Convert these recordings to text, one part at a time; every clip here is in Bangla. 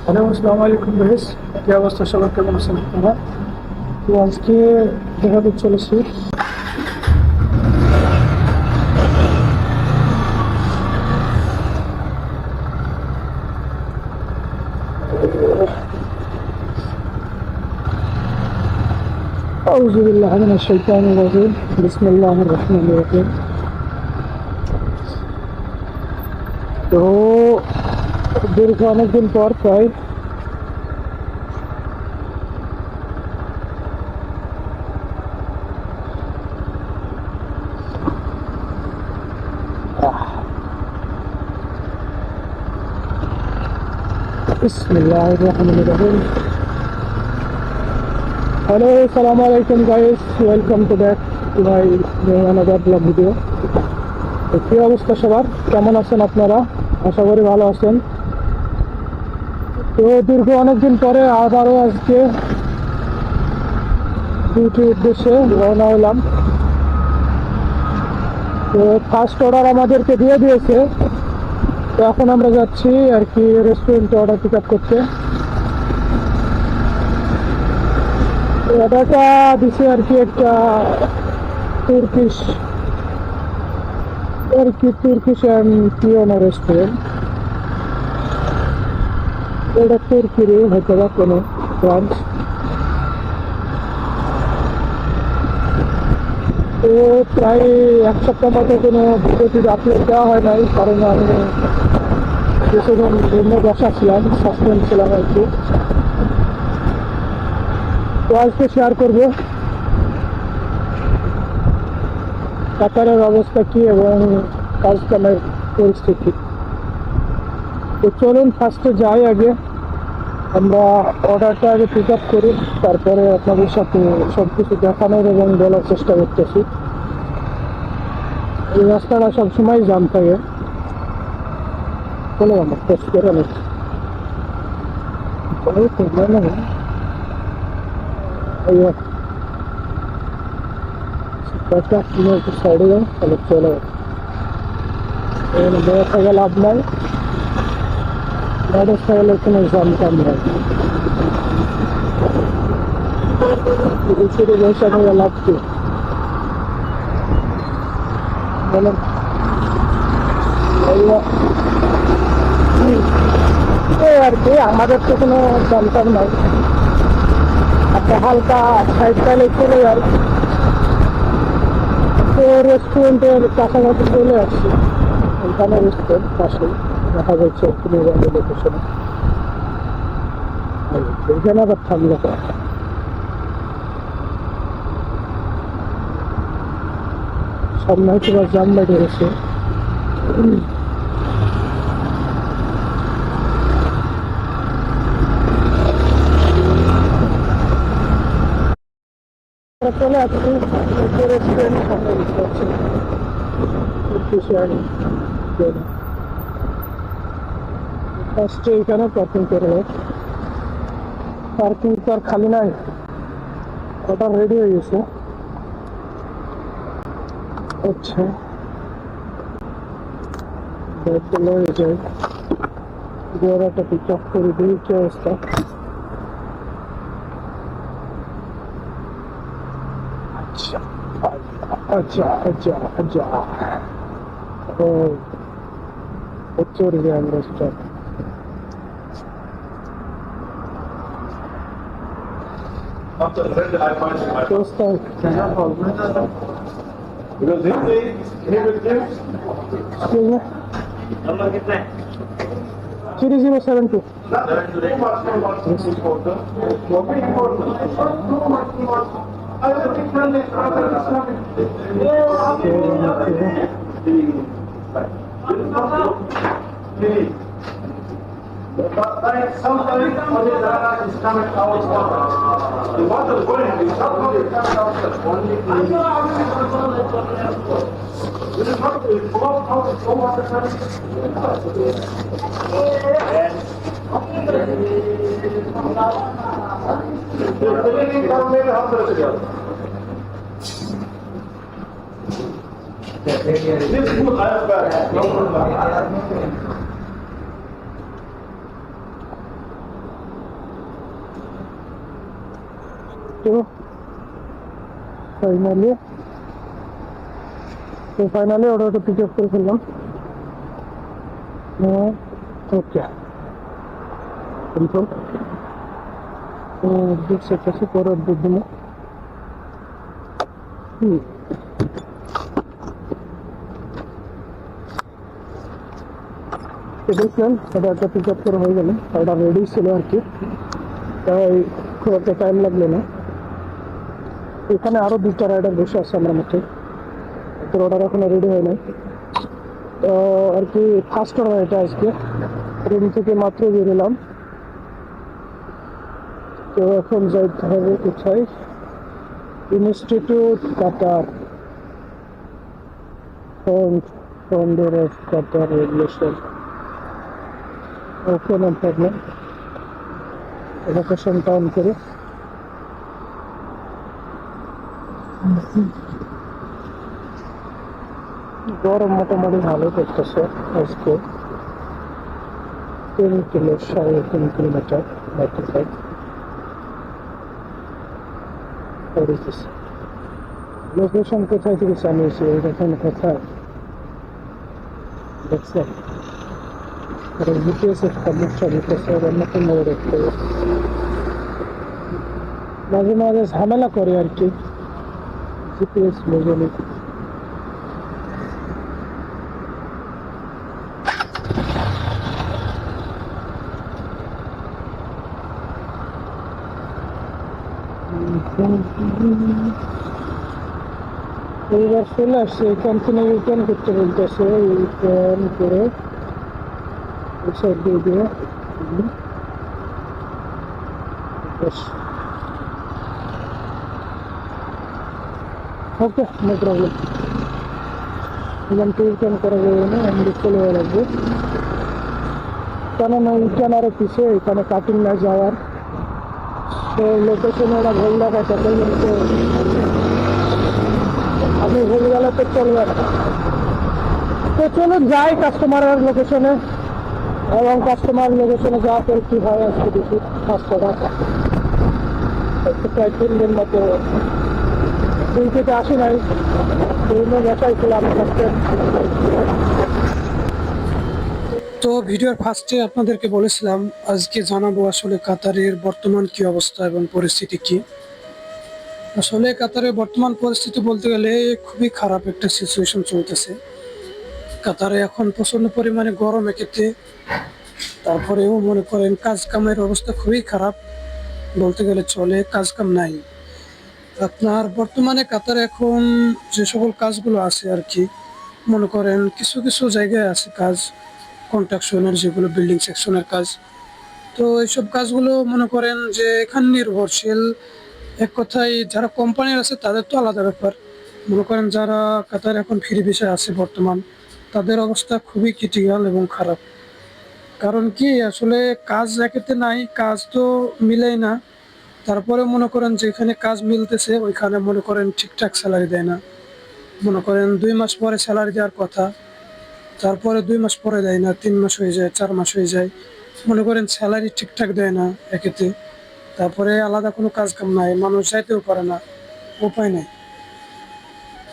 হ্যালো, আসসালামু আলাইকুম ভাইস। কি অবস্থা সবার, কেমন আছেন আপনারা? তো আজকে দেখাতে চলেছি আউযু বিল্লাহি মিনাশ শাইতানির রাজিম। বিসমিল্লাহির রহমানির রহিম। তো দীর্ঘ অনেকদিন পর প্রায় বিসমিল্লাহির রহমানির রহিম। হ্যালো, আসসালামু আলাইকুম guys, welcome to back to my another blog video. তো কী অবস্থা সবার, কেমন আছেন আপনারা? আশা করি ভালো আছেন। তো দীর্ঘ অনেকদিন পরে আবারও আজকে ডিউটির উদ্দেশ্যে রওনা হলাম। তো ফার্স্ট অর্ডার আমাদেরকে দিয়ে দিয়েছে, তো এখন আমরা যাচ্ছি আর কি রেস্টুরেন্টে অর্ডার পিক আপ করতে। অর্ডারটা দিছে আর কি একটা তুর্কিশ অ্যান্ড পিওনো রেস্টুরেন্ট। এটা তুর্কিরই হয়তো বা কোনো ব্রাঞ্চ। তো প্রায় এক সপ্তাহ মতো কোনো ভিডিওটি আপলোড দেওয়া হয় নাই, কারণ আমি কিছুদিন ভিন্ন বসা ছিলাম, সাসপেন্ড ছিলাম আর কি। তো আজকে শেয়ার করবো কাতারের অবস্থা কি এবং কাজ কামের পরিস্থিতি। তো চলুন ফার্স্টে যাই, আগে আমরা অর্ডারটা আগে পিক আপ করি, তারপরে আপনাদের সাথে সব কিছু দেখানোর এবং বলার চেষ্টা করতেছি। এই রাস্তাটা সবসময় জাম থাকে, চলো আমরা টেস্ট করে নিচ্ছি। একটু সাইডে যাও, তাহলে চলে বড় থেকে লাভ নাই, মোটর সাইকেলের কোনো জামটাম নাই, ছেড়ে বসে থেকে লাভ কি বলেন? এই আর কি, আমাদের তো কোনো জামটাম নাই, একটা হালকা সাইড চাইলে চলে যায়। তো রেস্টুরেন্টের কাছাকাছি চলে আসছি, ওইখানে রেস্টুরেন্ট পাশে দেখা যাচ্ছে একটু নির্বাচন লোকেশনে। এখানে আবার থামলো, সামনে হয়তো বা জাম বেড়ে গেছে। চলে আসছি রেস্টুরেন্ট, সামনে বুঝতে পারছি ফার্স্টে এখানে পার্কিং করবো। পার্কিং তো আর খালি নাই, অর্ডার রেডি হয়ে গেছে। আচ্ছা, চলে হয়ে যায়, গোড়াটা পিক আপ করে দিই। কি অবস্থা? আচ্ছা আচ্ছা আচ্ছা আচ্ছা, ও চলে যায় আমরা স্টার্ট। नंबर कितना है? 3072। Sometimes only there are Islamic hours. The water is going. It's not only Islamic hours. Only this is not the flow how to flow water. The building government how to do it. This food I have back. No problem. তো ফাইনালি অর্ডারটা পিক আপ করে ফেললাম। ওকে কনফার্ম। দেখছি কাছে পরে আপডেট দেবো। দেখলাম অর্ডারটা পিক আপ করা হয়ে গেল, অর্ডার রেডি ছিল আর কি, তাই খুব একটা টাইম লাগলো না। এখানে আরো 2টা রাইডার বসে আছে আমার মধ্যে, তোর অর্ডার এখনো রেডি হয় নাই। তো আর কি ফার্স্ট অর্ডার এটা আজকে, রুম থেকে মাত্র বেরোলাম। তো এখন যাইতে হবে কোথায়, institute Qatar, founder of Qatar regulation. Okay, no problem. লোকেশনটা অন করে গরম মোটামুটি ভালো করতেছে আজকে। 3 কিলোমিটার লোকেশন কোথায় থেকে চালিয়েছি, এরকম কোথায় দেখছেন? জিপিএস একটা বুকটা দিতেছে, নতুন মোড় দেখতে মাঝে মাঝে ঝামেলা করে আর কি, জিপিএস বুঝলি। এইবার চলে আসছে, এখান থেকে রিটার্ন করতে বলতেছে, রিটার্ন করে সাইড দিয়ে দিয়ে ওকে, নো প্রবলেম। এখান থেকে রিটার্ন করা যাবে না, আমি চলে লাগবে, কেননা রিটার্ন আরো পিছিয়ে, এখানে কাটিং না যাওয়ার। তো লোকেশনে ওরা ভুল দেখাচ্ছে, কিন্তু আপনি ভুল গেলে তো চলবে না। তো চলুন যাই কাস্টমারের লোকেশনে, এবং কাস্টমার লোকেশনে যাওয়া পরে কী হয় আজকে দেখি। কাজটা প্রায় 3 দিন মতো 2 থেকে আসি নাই, বিভিন্ন বাসায় ছিল আমার কাছে। তো ভিডিওর ফার্স্টে আপনাদেরকে বলেছিলাম আজকে জানাবো আসলে কাতারের বর্তমান কি অবস্থা এবং পরিস্থিতি কি। আসলে কাতারের বর্তমান পরিস্থিতি বলতে গেলে খুবই খারাপ একটা সিচুয়েশন চলতেছে। কাতারে এখন প্রচন্ড পরিমাণে গরম একেতে, তারপরেও মনে করেন কাজ কামের অবস্থা খুবই খারাপ বলতে গেলে চলে, কাজ কাম নাই। আপনার বর্তমানে কাতারে এখন যে সকল কাজগুলো আছে আর কি, মনে করেন কিছু কিছু জায়গায় আছে কাজ কনস্ট্রাকশনের, যেগুলো বিল্ডিং সেকশনের কাজ। তো এইসব কাজগুলো মনে করেন যে এখানে নির্ভরশীল, এক কথায় যারা কোম্পানির আছে তাদের তো আলাদা ব্যাপার। মনে করেন যারা কাতার এখন ফ্রি ভিসায় আছে বর্তমান, তাদের অবস্থা খুবই ক্রিটিক্যাল এবং খারাপ। কারণ কি আসলে কাজ একেতে নাই, কাজ তো মিলেই না। তারপরে মনে করেন যেখানে কাজ মিলতেছে ওইখানে মনে করেন ঠিকঠাক স্যালারি দেয় না। মনে করেন 2 মাস পরে স্যালারি দেওয়ার কথা, তারপরে 2 মাস পরে দেয় না, 3 মাস হয়ে যায়, 4 মাস হয়ে যায়, মনে করেন স্যালারি ঠিকঠাক দেয় না একেতে। তারপরে আলাদা কোনো কাজ কাম নাই, মানুষ যাইতেও পারে না, উপায় নেই।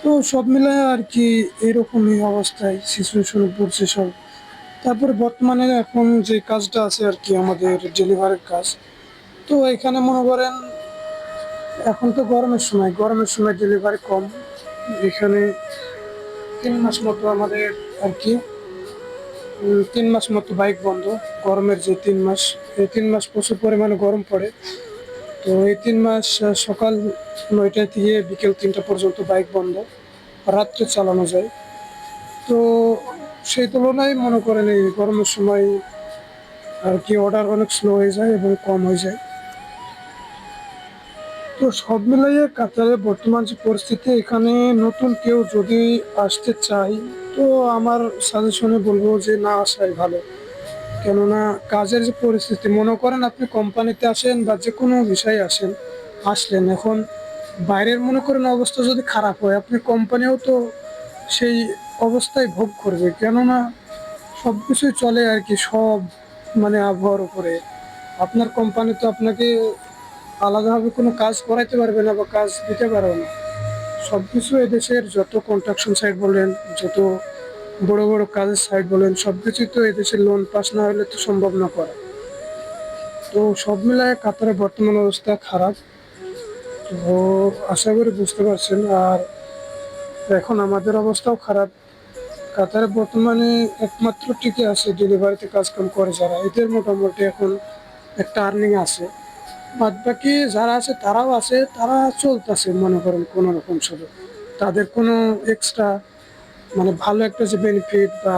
তো সব মিলে আর কি এরকমই অবস্থায় সিচুয়েশনে পড়ছে সব। তারপরে বর্তমানে এখন যে কাজটা আছে আর কি আমাদের ডেলিভারির কাজ, তো এখানে মনে করেন এখন তো গরমের সময় ডেলিভারি কম। এখানে 3 মাস মতো আমাদের আর কি 3 মাস মতো বাইক বন্ধ। গরমের যে 3 মাস, এই 3 মাস প্রচুর পরিমাণে গরম পড়ে। তো এই 3 মাস সকাল 9টা থেকে বিকেল 3টা পর্যন্ত বাইক বন্ধ, রাত্রে চালানো যায়। তো সেই তুলনায় মনে করেন এই গরমের সময় আর কি অর্ডার অনেক স্লো হয়ে যায় এবং কম হয়ে যায়। তো সব মিলিয়ে কাতারের বর্তমান যে পরিস্থিতি, এখানে নতুন কেউ যদি আসতে চায় তো আমার সাজেশনে বলবো যে না আসাই ভালো। কেননা কাজের যে পরিস্থিতি, মনে করেন আপনি কোম্পানিতে আসেন বা যে কোনো বিষয়ে আসলেন, এখন বাইরের মনে করেন অবস্থা যদি খারাপ হয়, আপনি কোম্পানিও তো সেই অবস্থায় ভোগ করবে। কেননা সব কিছুই চলে আর কি সব মানে আবহাওয়ার উপরে। আপনার কোম্পানি তো আপনাকে আলাদাভাবে কোনো কাজ করাইতে পারবে না বা কাজ দিতে পারবে না। সব কিছু এদেশের যত কনস্ট্রাকশন সাইট বলেন, যত বড় বড় কাজের সাইট বলেন, সব কিছুই তো এদেশের লোন পাস না হলে তো সম্ভব না করা। তো সব মিলায় কাতারের বর্তমান অবস্থা খারাপ। তো আশা করি বুঝতে পারছেন। আর এখন আমাদের অবস্থাও খারাপ। কাতারে বর্তমানে একমাত্র টিকে আছে ডেলিভারিতে কাজকাম করে যারা, এদের মোটামুটি এখন একটা আর্নিং আছে। বাদ বাকি যারা আছে তারাও আছে, তারা চলতেছে মনে করেন কোনো রকম শুধু। তাদের কোনো এক্সট্রা মানে ভালো একটা যে বেনিফিট বা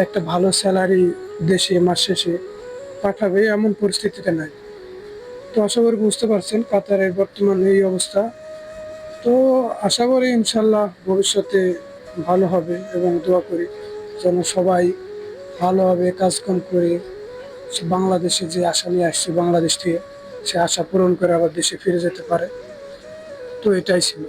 একটা ভালো স্যালারি দেশে মাস শেষে পাঠাবে এমন পরিস্থিতিতে নাই। তো আশা করি বুঝতে পারছেন কাতারের বর্তমান এই অবস্থা। তো আশা করি ইনশাল্লাহ ভবিষ্যতে ভালো হবে এবং দোয়া করি যেন সবাই ভালোভাবে কাজকাম করে বাংলাদেশে যে আশা নিয়ে আসছে বাংলাদেশ থেকে, সে আশা পূরণ করে আবার দেশে ফিরে যেতে পারে। তো এটাই ছিল।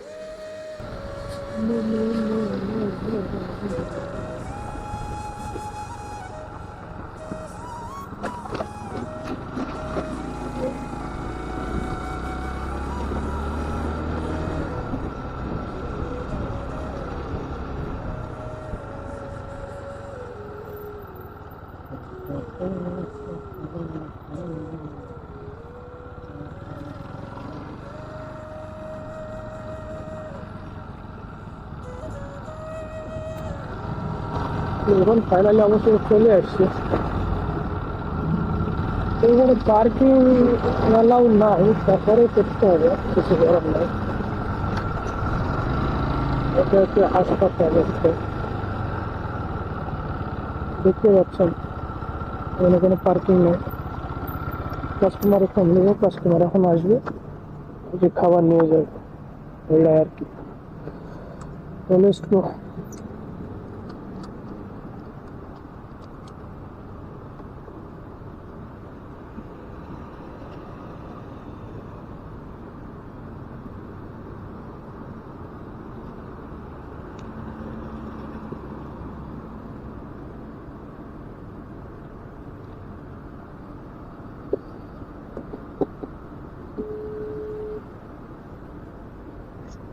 এখন ফাইনালি অবশ্য চলে আসছে। এইখানে পার্কিং অ্যালাউ নাই, তারপরে করতে হবে, কিছু করার নাই। এটা হচ্ছে হাসপাতাল হচ্ছে, দেখতে পাচ্ছেন এখানে কোনো পার্কিং নেই। কাস্টমার এখন নেবে, কাস্টমার এখন আসবে, যে খাবার নিয়ে যাবে, এটাই আর কি। তাহলে একটু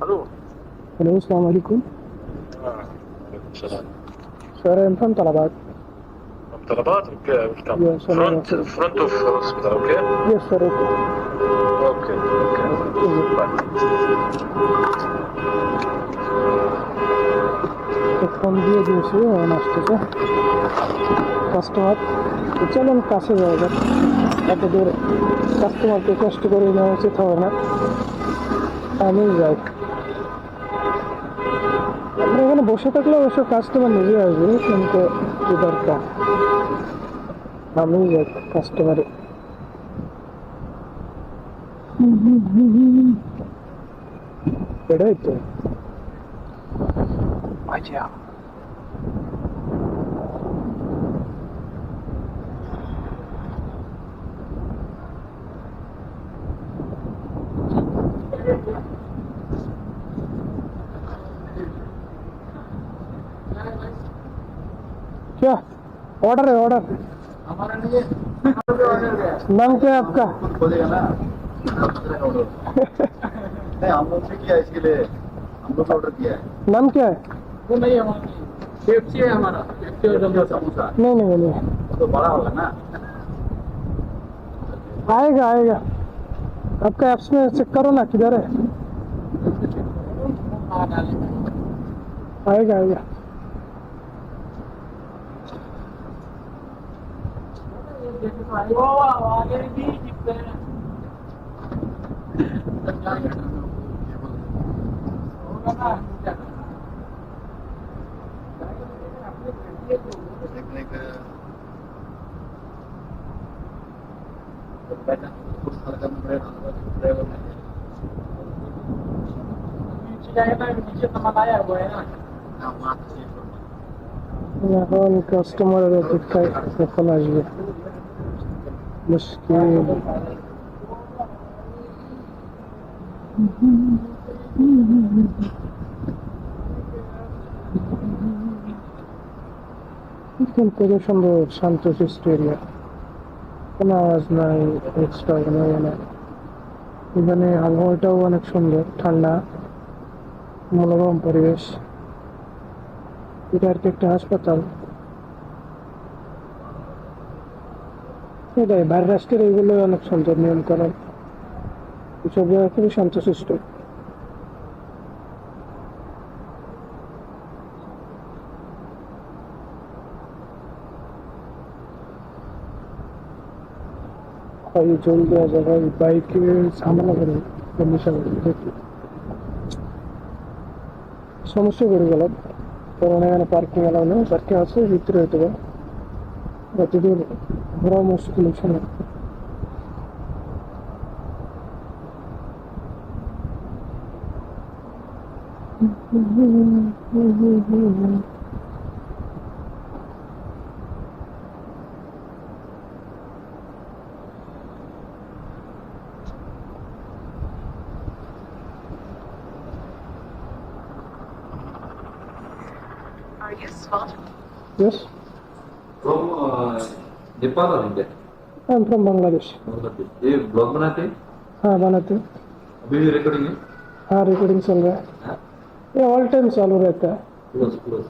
الو هلو السلام عليكم. عليكم السلام. سؤال فهمت طلبات. طلبات اوكي ويلكم. Yes, فرونت اوف هوسبيتال اوكي. Yes sir, okay. اوكي اوكي باي. তো ফোন দিয়ে দিয়েছি, এখন আসতেছে কাস্টমার। তো চলুন কাছে যাওয়া যাক, এত দূর কাস্টমারকে কষ্ট করে নেওয়া উচিত হবে না, আমি যাই। আমরা এখানে বসে থাকলে অবশ্য কাস্টমার নিজে আসবে, কিন্তু কি দরকার, আমি যাই কাস্টমারে। এটাই তো আচ্ছা। क्या ऑर्डर है, ऑर्डर हमारा नहीं है, नाम क्या है आपका? खुद खोलेगा ना। नहीं हम लोग ने किया इसके लिए, हम लोग ऑर्डर किया है। नाम क्या है? वो नहीं है हमारा, पेप्सी है हमारा, पेप्सी और समोसा। नहीं नहीं नहीं, तो बड़ा होगा ना। आएगा आएगा, आपका ऐप्स में चेक करो ना किधर है, आएगा आएगा। आगे भी दिखते हैं। नीचे सामान आया हुआ है ना। এখন কাস্টমারের অপেক্ষায় কখন আসবে, মুশকিল। এখান থেকে সুন্দর শান্ত শিষ্ট এরিয়া, কোনো আওয়াজ নাই, এক্সট্রা কোনো ইয়ে নাই। এখানে আবহাওয়াটাও অনেক সুন্দর, ঠান্ডা, মনোরম পরিবেশ। এটা আর কি একটা হাসপাতাল। এটাই বাইরের রাষ্ট্রের এইগুলো অনেক সুন্দর নিয়ম কানুন, এসব জায়গা খুবই শান্তশিষ্ট। ভাই জলদি আসে ভাই, বাইকে ঝামেলা করে কন্ডিশন দেখি সমস্যা করে গেলাম। কারণ এখানে পার্কিং এলাও নেই, পার্কিং আছে ভিতরে হইতে পারে, যতদূর ঘোরা মুশকিল হচ্ছে না। Are you smart? Yes, From Nepal or India? I am from Bangladesh. Bangladesh. ये ब्लॉग बनाते हैं? हाँ बनाते हैं। अभी भी रिकॉर्डिंग है? हाँ रिकॉर्डिंग चल रहा है, हाँ? ये ऑल टाइम चालू रहता है। Close close.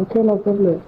Okay, no problem.